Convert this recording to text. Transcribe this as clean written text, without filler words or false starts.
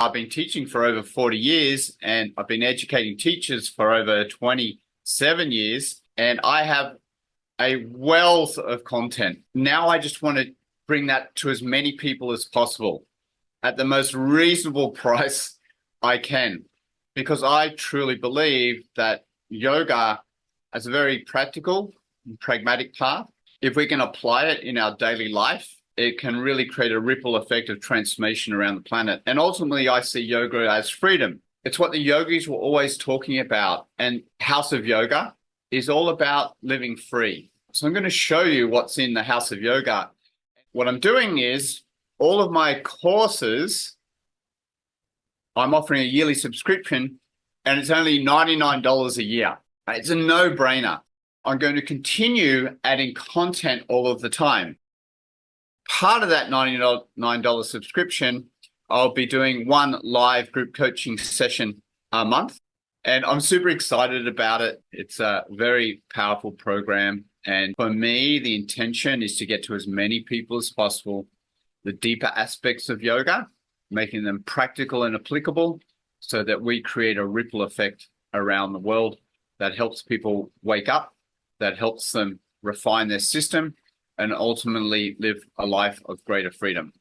I've been teaching for over 40 years and I've been educating teachers for over 27 years. And I have a wealth of content. Now I just want to bring that to as many people as possible at the most reasonable price I can, because I truly believe that yoga is a very practical and pragmatic path. If we can apply it in our daily life, it can really create a ripple effect of transformation around the planet. And ultimately, I see yoga as freedom. It's what the yogis were always talking about. And House of Yoga is all about living free. So I'm going to show you what's in the House of Yoga. What I'm doing is all of my courses, I'm offering a yearly subscription, and it's only $99 a year. It's a no-brainer. I'm going to continue adding content all of the time. Part of that $99 subscription, I'll be doing one live group coaching session a month. And I'm super excited about it. It's a very powerful program. And for me, the intention is to get to as many people as possible, the deeper aspects of yoga, making them practical and applicable so that we create a ripple effect around the world that helps people wake up, that helps them refine their system, and ultimately live a life of greater freedom.